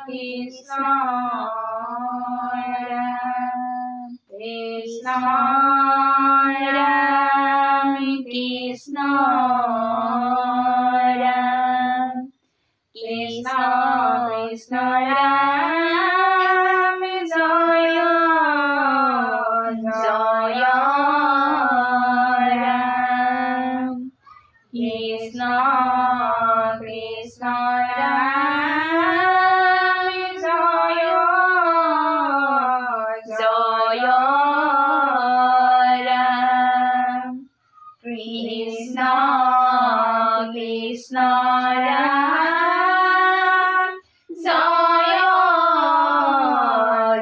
Krishna Ram Krishna Ram Krishna Ram Krishna Krishna Ram Jaya Jaya Ram Krishna Krishna Ram Jaya Jaya Ram Krishna Krishna Ram Jaya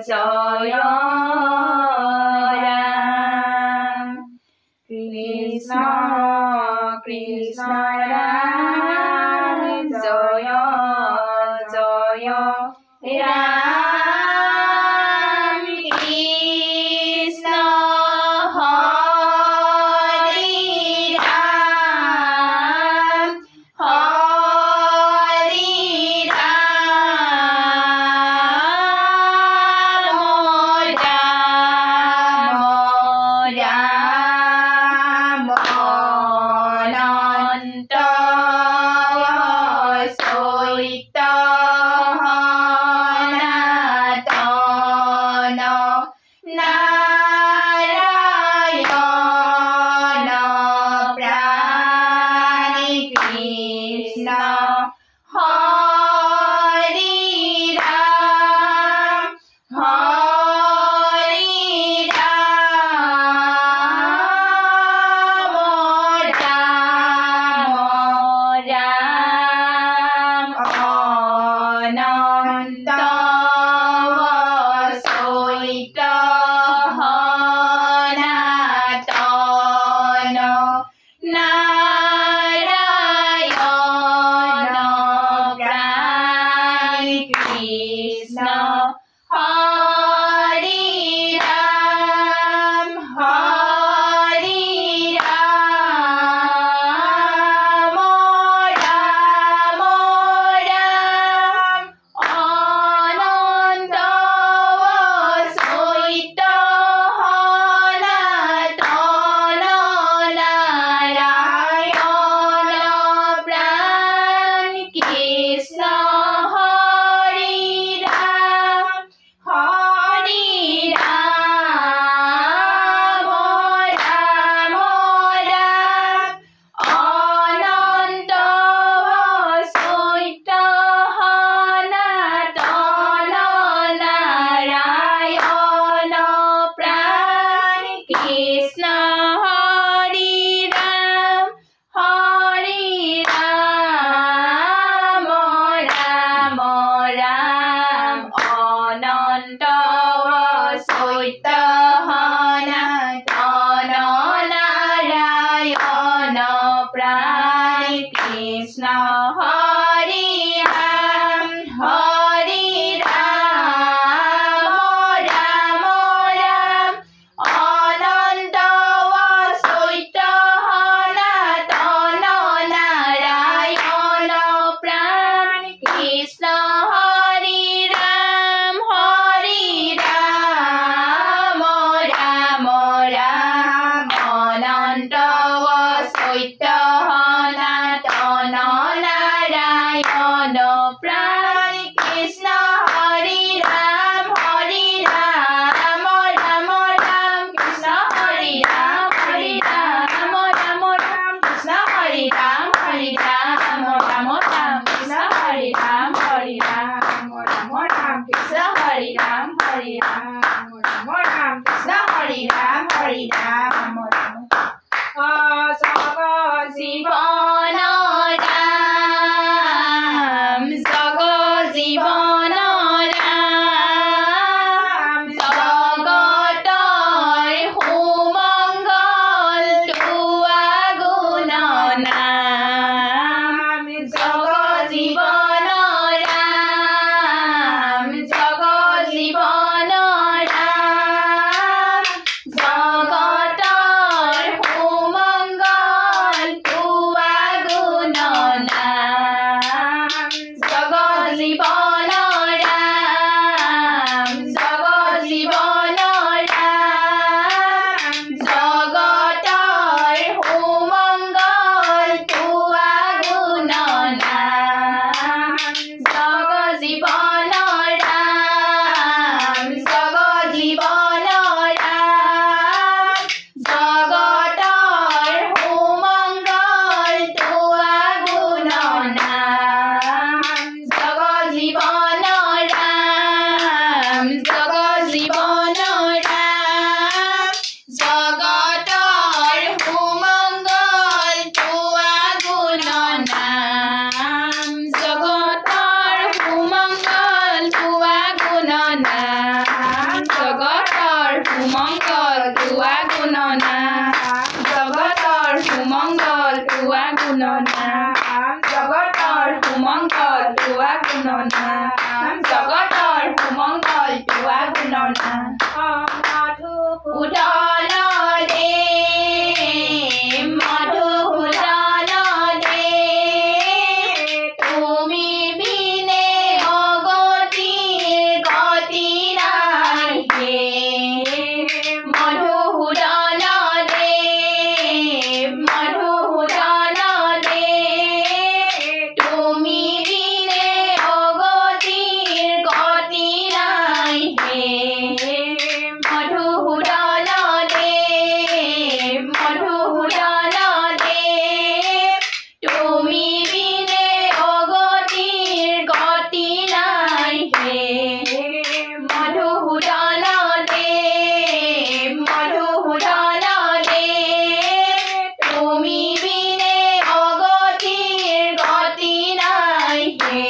Jaya Ram Krishna Krishna Ram Jaya Jaya Ram Krishna Hare Ram Hare Ram Ananta Soita Hanatana Narayana Prani Krishna Hare Ram Hare Ram Ananta Soita Hanatana Narayana Prani Krishna Hare Ram Hare Ram Ram Ananta Soita Hanatana Narayana Prani Krishna Hare Ram Hare Ram Ananta Soita Hanatana Narayana Prani Krishna Hare Ram Hare Ram Ananta Soita Hanatana Narayana Prani Krishna Hare Ram Hare Ram Ananta Soita Hanatana Narayana Prani Krishna Hare Ram Hare Ram Ananta Soita Hanatana Narayana Prani Krishna Hare Ram Hare Ram Krishna Hare Ram Hare Ram Krishna Hare Ram Hare Ram Krishna Hare Ram Hare Ram Krishna Hare Ram Hare Ram Krishna Hare Ram Hare Ram জীবন রাম জগ জীবন রাম জগতৰ সুমংগল তোৱা গুণ নাম জগ জীবন ৰাম জগ জীবন ৰাম জগতৰ সুমংগল তোৱা গুণ নাম জগ জীবন গুণনাম জগতৰ সুমংগল তোৱা গুণনাম মধুসূদন দেৱ মধুসূদন দেৱ তুমি বিনে অগতিৰ গতি নাই হে মধুসূদন দেৱ মধুসূদন দেৱ তুমি বিনে অগতিৰ গতি নাই হে মধুসূদন দেৱ মধুসূদন দেৱ তুমি বিনে অগতিৰ গতি নাই হে মধুসূদন দেৱ মধুসূদন দেৱ তুমি বিনে অগতিৰ গতি নাই হে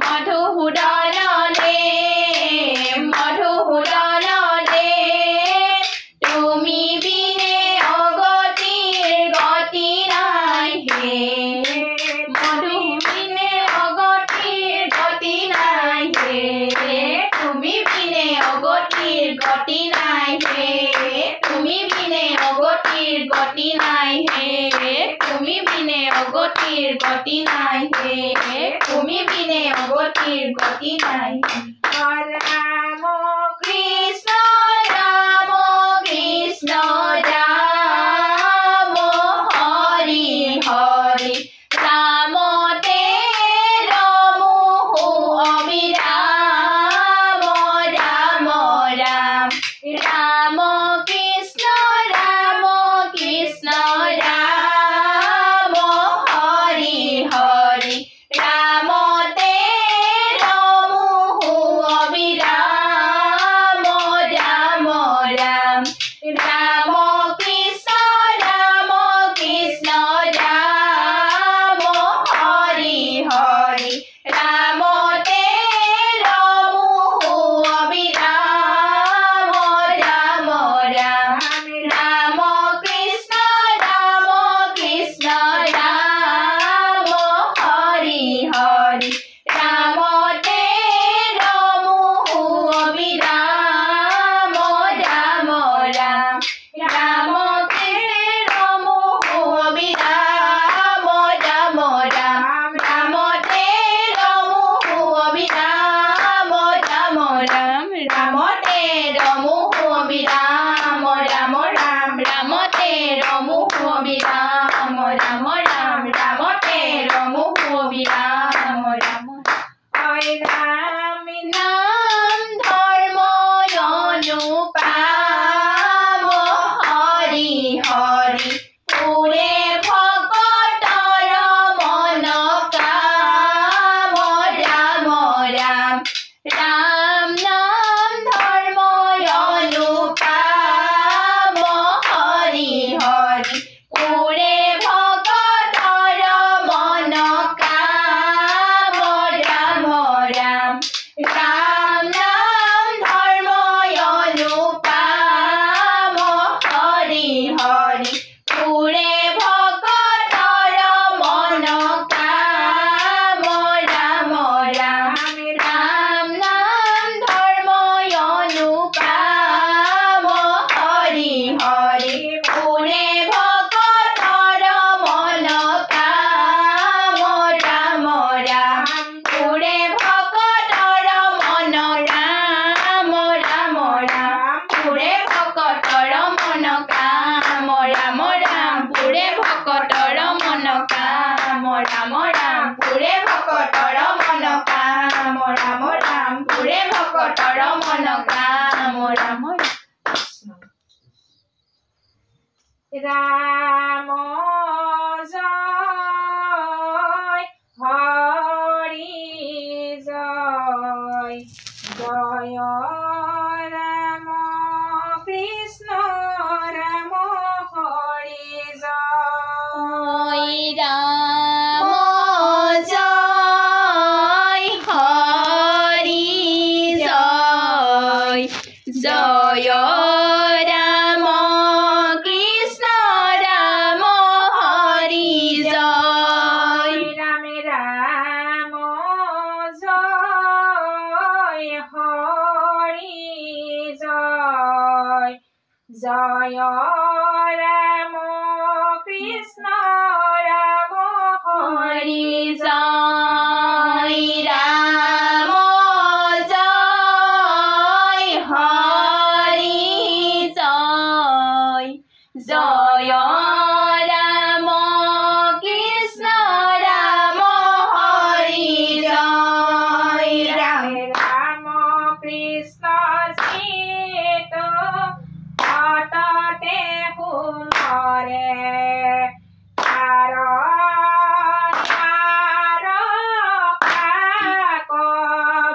মধুসূদন দেৱ মধুসূদন দেৱ তুমি বিনে অগতিৰ গতি নাই হে মধু বিনে অগতিৰ গতি নাই হে তুমি বিনে অগতিৰ গতি নাই হে তুমি বিনে অগতিৰ গতি নাই হে তুমি বিনে অগতিৰ গতি নাই হে তুমি বিনে অগতিৰ গতি নাই ৰাম কৃষ্ণ ৰাম কৃষ্ণ ৰাম হৰি হৰি ৰামতে ৰমোহো অবিৰাম ৰাম ৰাম ৰাম কৃষ্ণ ৰাম কৃষ্ণ ৰাম হৰি হৰি ৰামতে ৰমোহো অবিৰাম ৰাম ৰাম ৰাম কৃষ্ণ ৰাম কৃষ্ণ ৰাম হৰি হৰি ৰামতে ৰমোহো অবিৰাম ৰাম ৰাম ৰাম কৃষ্ণ ৰাম কৃষ্ণ ৰাম হৰি হৰি ৰামতে ৰমোহো অবিৰাম ৰাম ৰাম ৰামতে ৰমোহো অবিৰাম ৰাম ৰাম ৰামতে ৰমোহো অবিৰাম ৰাম ৰাম ৰামতে ৰমোহো অবিৰাম ৰাম ৰাম ৰামতে ৰমোহো অবিৰাম ৰাম ৰাম ৰামতে ৰমোহো অবিৰাম ৰাম নাম ধৰ্ম অনুপাম হৰি হৰি পুৰে ভকতৰ মন কাম ৰাম ৰাম ৰাম নাম ধৰ্ম অনুপাম হৰি হৰি পুৰে ভকতৰ মন কাম ৰাম ৰাম ৰাম নাম ধৰ্ম অনুপাম হৰি হৰি পুৰে ভকতৰ মন কাম ৰাম ৰাম ৰাম নাম ধৰ্ম অনুপাম হৰি হৰি পুৰে ভকতৰ মন কাম ৰাম ৰাম পুৰে ভকতৰ মন ৰাম ৰাম ৰাম পুৰে ভকতৰ মন কাম ৰাম ৰাম পুৰে ভকতৰ মন কাম ৰাম ৰাম পুৰে ভকতৰ মন কাম ৰাম ৰাম পুৰে ভকতৰ মন কাম ৰাম ৰাম জয় হৰি জয় জয় ৰাম কৃষ্ণ ৰাম হৰি জয় ৰাম জয় হৰি জয় জয় ৰাম কৃষ্ণ ৰাম হৰি জয় ৰাম ৰাম জয় রাম কৃষ্ণ রাম হরি জয় রাম জয় হরি জয় জয় রাম কৃষ্ণ রাম হরি জয় রাম রাম কৃষ্ণ সীত হঠাতে হুমরে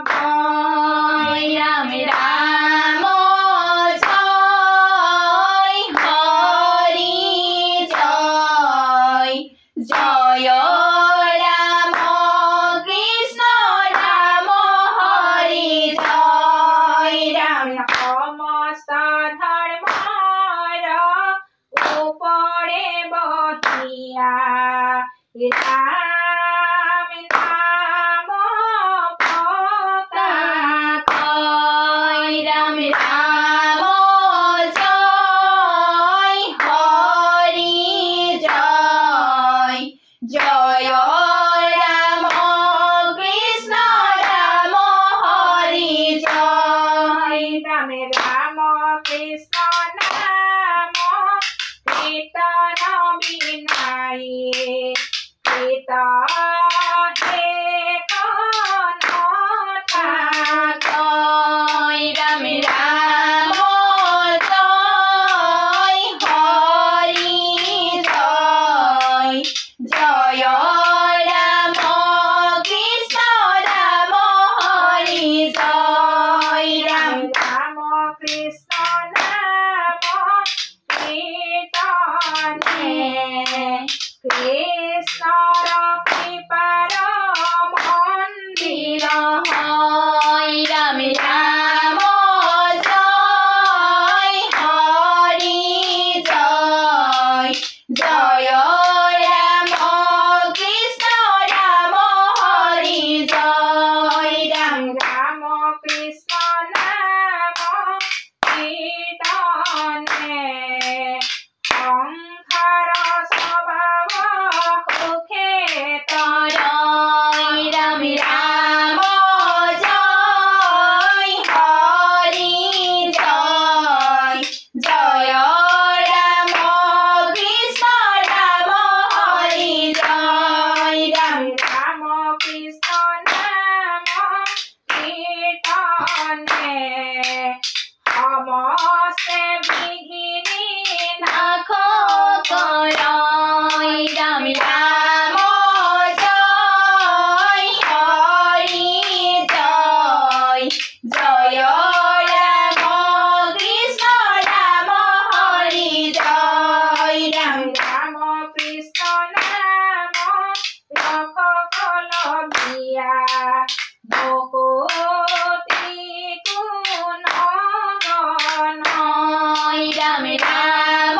জয় রাম রাম জয় হরি জয় জয় রাম কৃষ্ণ রাম হরি জয় রাম সমস্ত ধর্মর উপরে বহিয়া রাম নাম কয় রাম রাম জয় হরি জয় জয় রাম কৃষ্ণ রাম হরি জয় রাম রাম কৃষ্ণ নাম কীর্তন বিনাই কীর্ত হে কনথা কয় রাম রাম জয় হরি জয় জয় রাম কৃষ্ণ রাম হরি জয় রাম রাম কৃষ্ণ নাম কীর্তনে কৃষ্ণর কৃপার মন্দির হয় রাম রাম জয় হরি জয় জয় রাম কৃষ্ণ রাম হরি জয় রাম রাম কৃষ্ণ নাম কীর্তনে সংসার স্বভাব সুখে জয় রাম রাম জয় হরি জয় জয় রাম কৃষ্ণ রাম হরি জয় রাম রাম কৃষ্ণ নাম কীর্তনে সমস্তে বিঘিনি নাখ করয় রাম রাম জয় হরি জয় জয় রাম কৃষ্ণ রাম হরি জয় রাম রাম কৃষ্ণ নাম লক্ষ কলবিয়া ভকতি গুণ গণ রাম রাম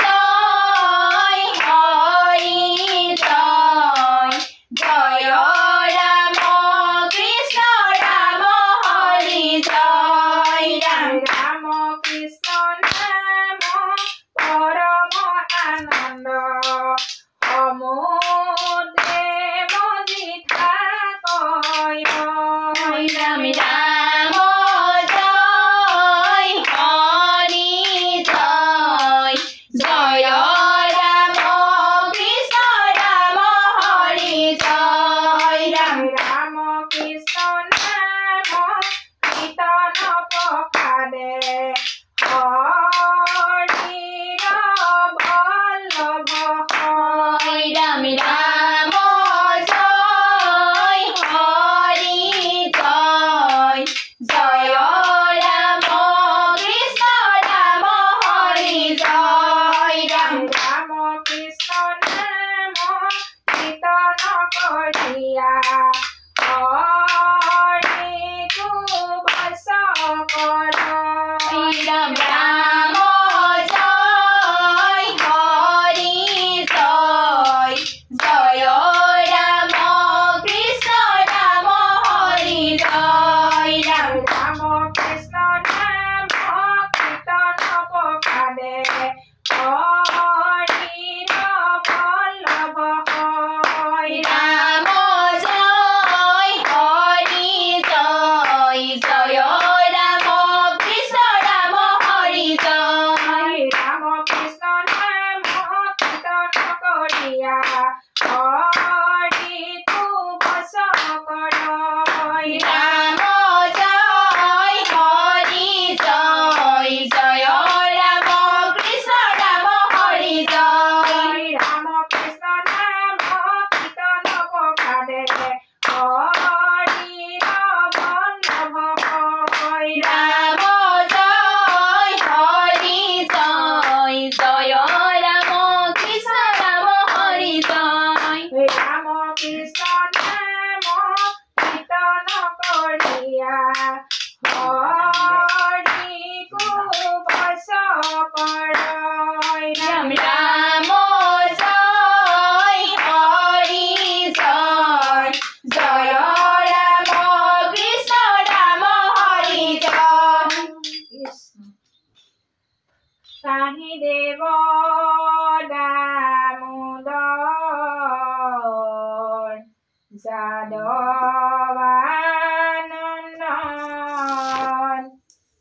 জয় হরি জয় জয় রাম কৃষ্ণ রাম হরি জয় রাম রাম কৃষ্ণ নাম পরম আনন্দ সমুদ্রে মজিথা কয় রাম রাম জয় হরি জয় জয় রাম কৃষ্ণ রাম হরি জয় রাম রাম কৃষ্ণ নাম কীর্তন প্রসাদে হরির বল্লভ হয় রাম রাম জয় হরি জয়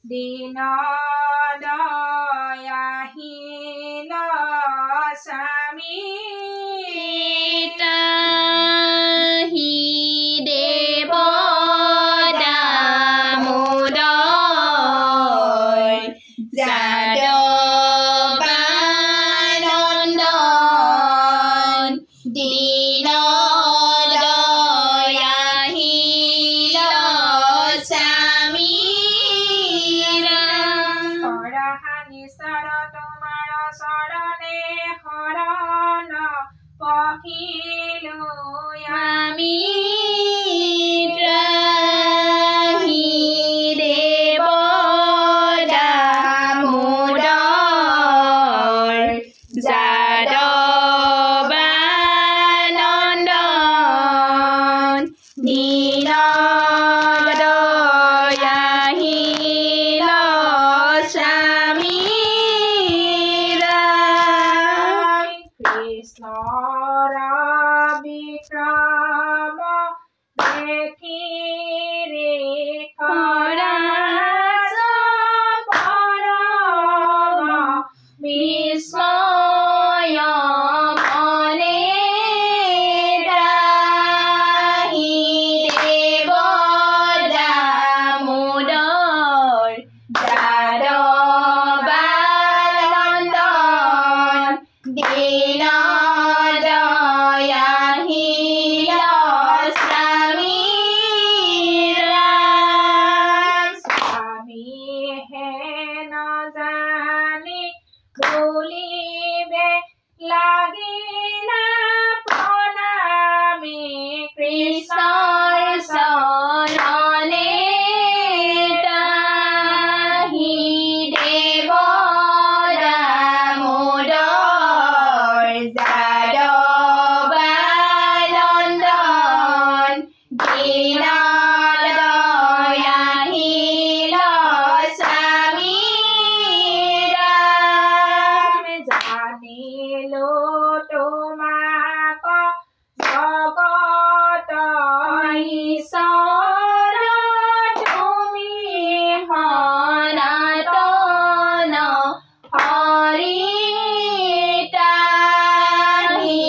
দীন দয়াহীন স্বামী তাহি দেৱ দামোদৰ যাদৱানন্দন দীন দয়াহীন স্বামী পৰহানিশ্বৰ তোমাৰ চৰণে শৰণ পখিলো আমি ত্ৰাহি দেৱ দামোদৰ যাদৱানন্দন দীন দয়াহীন স্বামী কৃষ্ণৰ বিক্ৰম দেখি ৰে কৰাস পৰম বিস্ময় মনে ত্ৰাহি দেৱ দামোদৰ যাদৱানন্দন দীন দয়াহীন স্বামী স্বামী হে নজানি ভুলিবে লাগিলা প্ৰণামী কৃষ্ণৰ চৰণে ত্ৰাহি দেৱ দামোদৰ যাদৱানন্দন দীন দয়াহীন স্বামী জানিলো তোমাক জগত ঈশ্বৰ তুমি সনাতন হৰি তাহি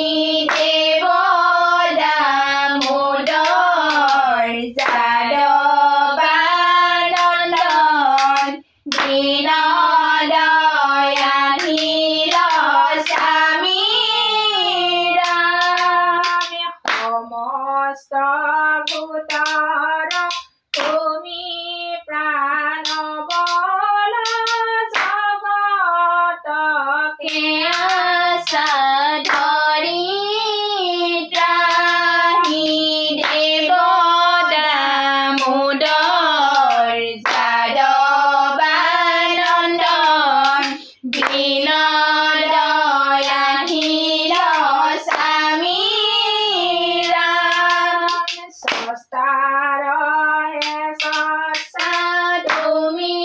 দেৱ দামোদৰ যাদৱানন্দন দীন দয়াহীন স্বামী সমস্ত ভূতৰ তুমি প্ৰাণ বল জগতকে আশা ধৰি ত্ৰাহি দেৱ দামোদৰ যাদৱানন্দন দীন দয়াহীন স্বামী সস্তাৰ হে সস্তা তুমি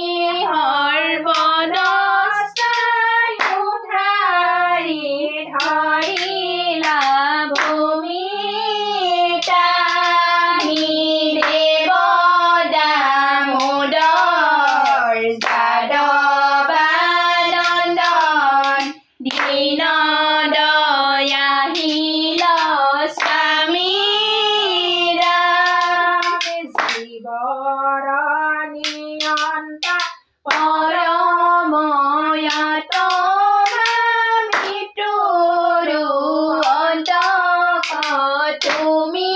সৰ্বদস্তাই উদ্ধাৰি ধৰিলা ভূমি তাহি দেৱ দামোদৰ যাদৱানন্দন দীন দয়াহীন স্বামী জীৱৰ নিয়ন্তা পৰময়াত মৃত্যুৰো অন্তক তুমি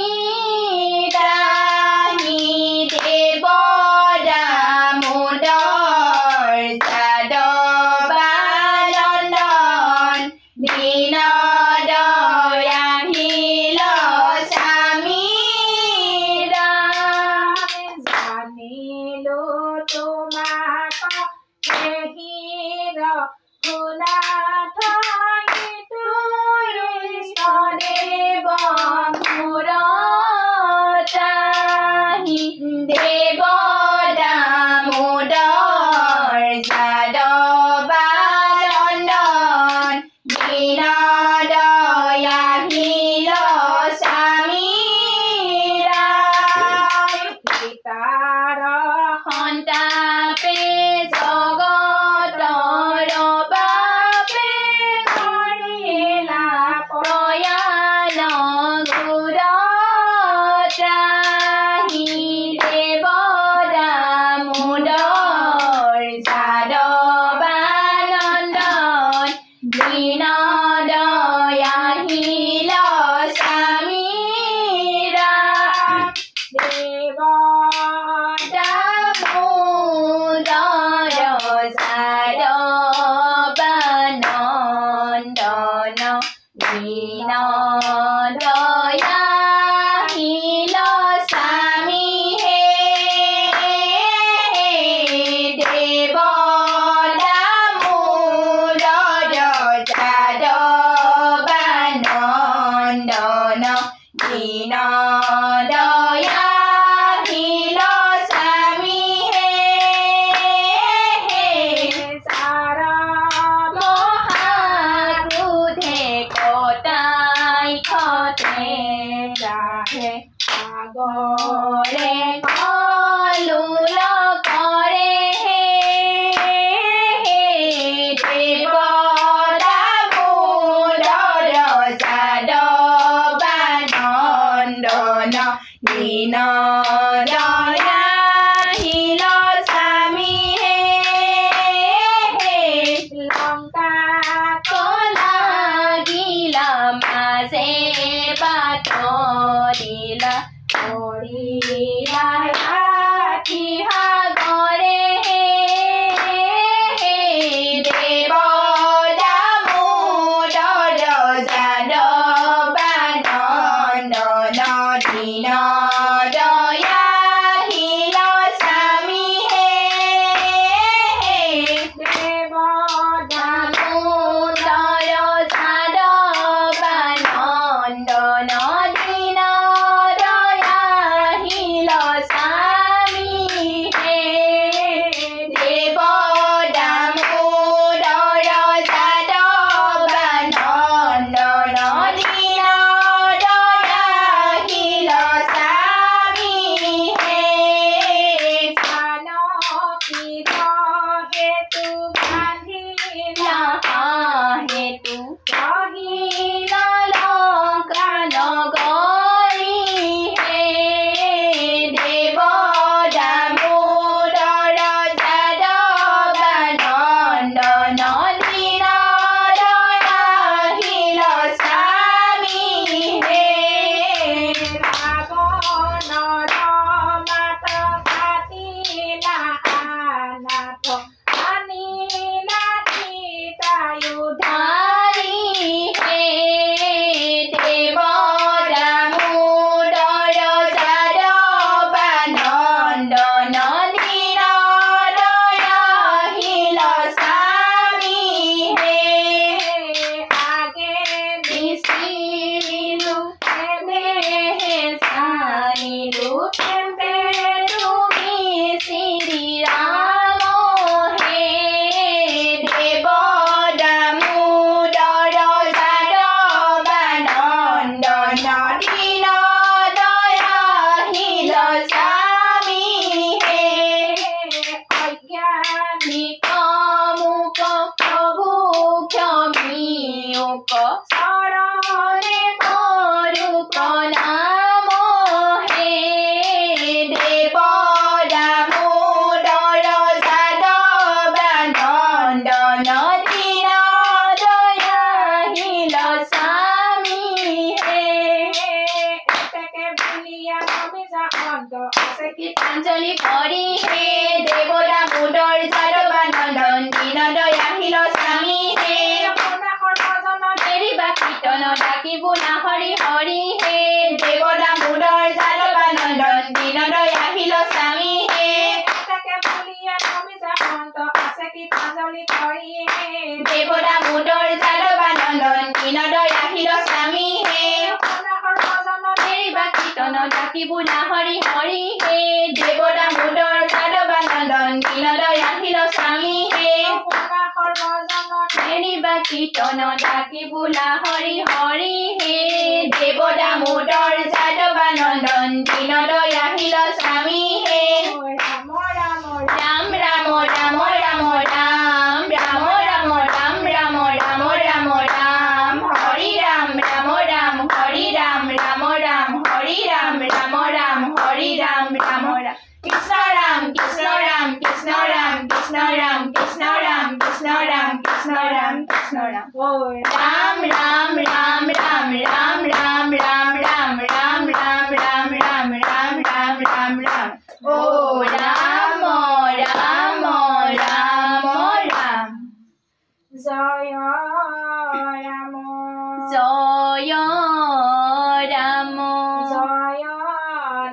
ত্ৰাহি দেৱ দামোদৰ যাদৱানন্দন দীন দয়াহীন স্বামী জানিলো তোমাক দেহিৰ গুণাথ দেৱ মোৰ ত্ৰাহি দেৱ দামোদৰ যাদৱানন্দন দীন দয়াহীন স্বামী পিতাৰ সন্তাপে সাথী সাগৰে দেৱ দামোদৰ যাদৱানন্দন দীন দয়াশীল স্বামী হে দেৱ দামোদৰ যাদৱানন্দন দীন দয়াশীল স্বামী হে দেৱ দামোদৰ যাদৱানন্দন দীন দয়াশীল স্বামী হে জানকীৰ হেতু বান্ধিলা হেতু ৰহিল লংকা নগৰী হে দেৱ দামোদৰ যাদৱানন্দন দীন দয়াশীল স্বামী হে ৰাৱণৰ মাত কাটিলা আনাথ আনিলা সীতায়ুধ ধাৰী হে দেৱ দামোদৰ যাদৱানন্দন দীন দয়াশীল স্বামী হে আগে বিচিৰিলো তেনে চানিলো তেন্তে তুমি শ্ৰীৰাম হে দেৱ দামোদৰ যাদৱানন্দন দীন দয়াশীল স্বামী হে অজ্ঞানিক মুক প্ৰভু ক্ষমীয়ক চৰণে কৰো প্ৰণাম হে দেৱ দামোদৰ যাদৱানন্দন দীন দয়াশীল স্বামী হে এতেকে বুলিয়া নমি যান্ত আছে কি গীতাঞ্জলি কৰি হে দেৱ দামোদৰ যাদৱানন্দন দীন দয়াশীল স্বামী হে আপোনাৰ সৰ্বজন এৰিবা কীৰ্তন ডাকিব না হৰি হৰি হে দেৱ দামোদৰ যাদৱানন্দন দীন দয়াশীল স্বামী হে এতেকে বুলিয়া নমি যান্ত আছে কি পাঞ্জলি কৰি দেৱ দামোদৰ যাদৱানন্দন দীন দয়াশীল স্বামী হে আপোনাৰ সৰ্বজন এৰিবা কীৰ্তন ডাকিব না হৰি হৰি হে দেৱ দামোদৰ যাদৱানন্দন দীন দয়াশীল স্বামী হে আপোনাৰ সৰ্বজন এৰিবা কীৰ্তন ডাকিব না হৰি হৰি হে দেৱ দামোদৰ যাদৱানন্দন দীন দয়াশীল স্বামী হে ৰাম ৰাম ৰাম ৰাম ৰাম ৰাম ৰাম ৰাম ৰাম ৰাম ৰাম ৰাম ৰাম ৰাম হৰি ৰাম ৰাম ৰাম হৰি ৰাম ৰাম ৰাম হৰি ৰাম ৰাম ৰাম হৰি ৰাম ৰাম ৰাম কৃষ্ণ ৰাম কৃষ্ণ ৰাম কৃষ্ণ ৰাম কৃষ্ণ ৰাম কৃষ্ণ ৰাম কৃষ্ণ ৰাম কৃষ্ণ ৰাম কৃষ্ণ ৰাম ৰাম ৰাম ৰাম ৰাম ৰাম ৰাম ৰাম ৰাম ৰাম ৰাম ৰাম ৰাম ৰাম ৰাম ৰাম ৰাম ও ৰাম ৰাম ৰাম ৰাম জয় ৰাম জয় ৰাম জয়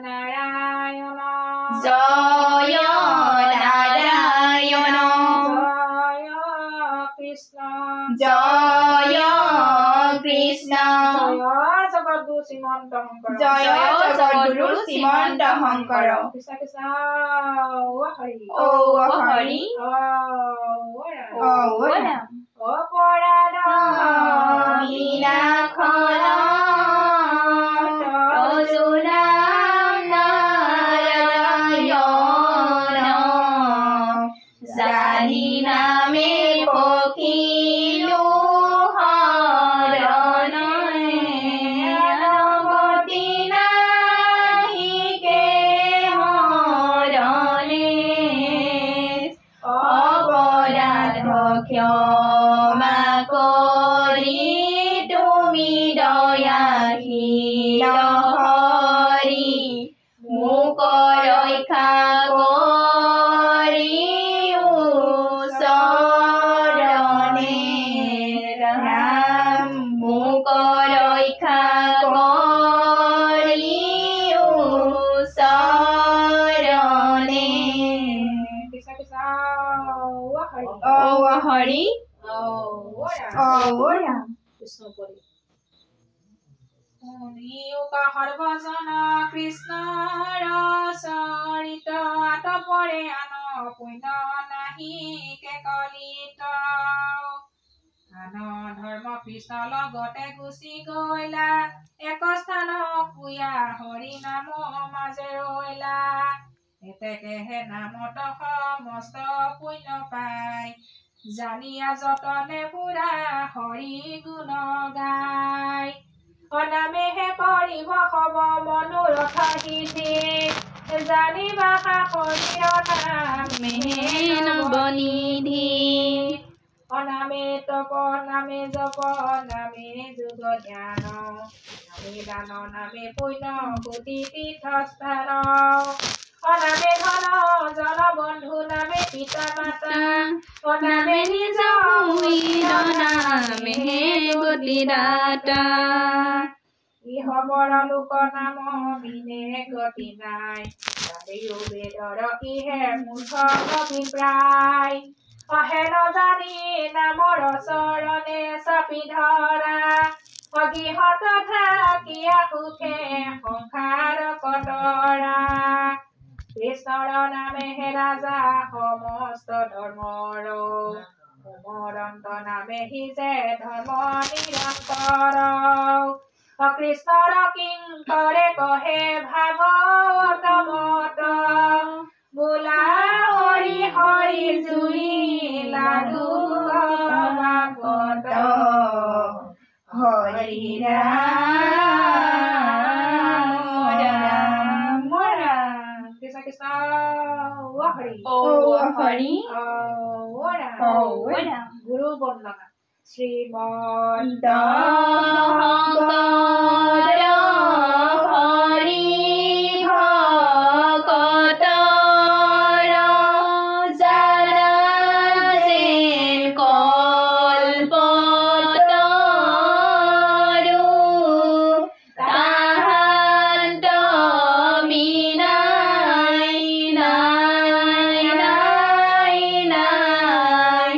নাৰায়ণ জয় নাৰায়ণ জয় কৃষ্ণ জয় কৃষ্ণ জয় জগদ্গুৰু শ্ৰীমন্ত শংকৰ জয় জগদ্গুৰু শ্ৰীমন্ত শংকৰ কৃষ্ণ কৃষ্ণ ও হৰি ঔ হৰি ও ৰাম ঔ ৰাম অপৰাধ বিনাশন তজু নাম নাৰায়ণ জানি নামে পখিলো হৰণ নগতি নাহিকে মৰণে অপৰাধ ক্ষমা কৰি তুমি দয়াশীল হৰি মোক মোক ৰক্ষা কৰি চৰণে ৰাম মোক ৰক্ষা কৰি চৰণে হৰি সৰ্বজন কৃষ্ণৰ চৰিত আতপৰে আন পুণ্য নাহি কলিত আন ধৰ্ম কৃষ্ণ লগতে গুচি গলা এক স্থান পুয়া হৰি নাম মাজে ৰৈলা এতেকেহে নামত সমস্ত পুণ্য পায় জানিয়া যতনে পুৰা হৰি গুণ গায় অনামেহে কৰিব হব মনোৰথ সিদ্ধি জানিবা হৰিৰ নামে নৱনিধি অনামে তপ নামে জপ নামে যোগ জ্ঞান নামে দান নামে পুণ্য কোটি তীৰ্থস্থান অনামে ধন জন বন্ধু নামে পিতা মাতা অনামে নিজ নামে গতি দাতা ইহ বৰ লোক নাম বিনে গতি নাই তাতেও বেদৰ ইহে মূৰ্খ অভিপ্ৰায় অহে নজানি নামৰ চৰণে চাপি ধৰা অগিহত থাকিয়া সুখে সংসাৰ কতৰা কৃষ্ণৰ নামেহে ৰাজা সমস্ত ধৰ্মৰ উমৰন্ত নামেহি যে ধৰ্ম নিৰন্তৰ কৃষ্ণৰ কিংকৰে কহে ভাগৱত মত বোলা হৰি হৰি জুই লাডু ভাগৱত হৰি ৰাম কৃষ্ণ কৃষ্ণ হৰি হৰি গুৰু বন্দনা শ্ৰীমন্ত হৰি ভকতৰ জালা যেন কল্পতৰু তাহান্ত বিনাই নাই নাই নাই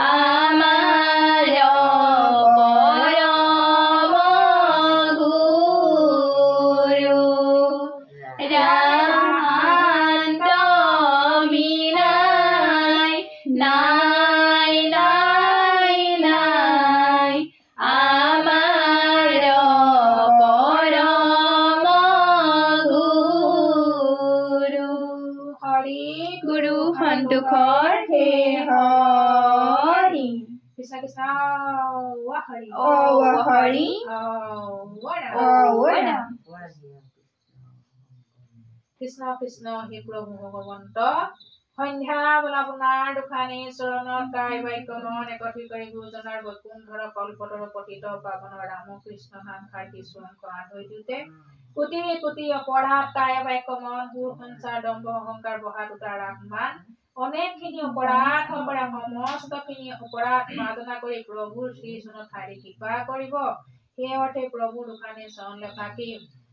আমাৰ পৰম গুৰু ৰামহান্ত বিনাই নাই নাই নাই আমাৰ পৰম গুৰু হৰি গুৰু সন্তোষৰ হে হৰি কৃষ্ণ কৃষ্ণ হৰি হৰি কৃষ্ণ কৃষ্ণ হে প্ৰভু ভগৱন্ত সন্ধ্যা বোলা আপোনাৰ দুখানি চৰণত গাই বাক্য মন একত্ৰি কৰি গুৰুজনাৰ বৈকুণ্ঠৰ কল্পতৰ পতিত পাৱন ৰামকৃষ্ণ নাম খাই কিছু অংশ আঁতৰি দিওঁতে কোটি কোটি অপৰাধ কায় বাক্য মন সুৰ সঞ্চাৰ দম্ভ অহংকাৰ বহা দুটা ৰাগমান অনেকখিনি অপৰাধ সমস্তখিনি অপৰাধ মাৰ্জনা কৰি প্ৰভুৰ শ্ৰীচৰণত ঠাই কৃপা কৰিব সেই অৰ্থে প্ৰভু দুখানি চৰণ লেখাকি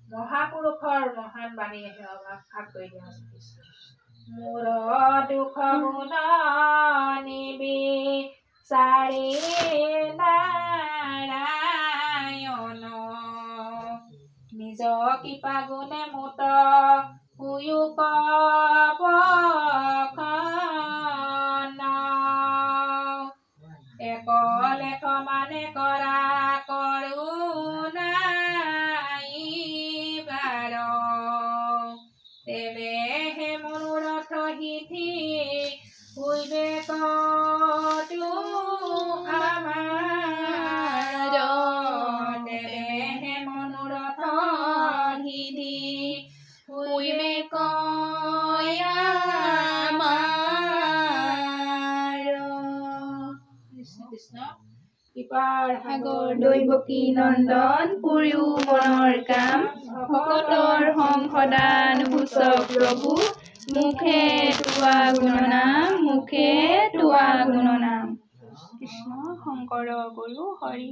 মহাপুৰুষৰ মহান বাণীয়ে অভাগ কৰি দিয়া হৈছে মোৰ দুখ গুণ নিবিচাৰি নাৰায়ণ নিজ কৃপা গুণে মোত সুয়োগ এক লেখ মানে কৰা কৰোনাইবাৰ তেৱেহে মনোৰথ সিদ্ধি হৈবে কতো আমাৰ তেৱেহে মনোৰথ সিদ্ধি হৈবে কয়া ইপাৰ সাগৰ দৈৱকী নন্দন পুৰিও মনৰ কাম ভকতৰ সংসদান ভূষক প্ৰভু মুখে তোৱা গুণনাম মুখে তোৱা গুণনাম কৃষ্ণ শংকৰ গুৰু হৰি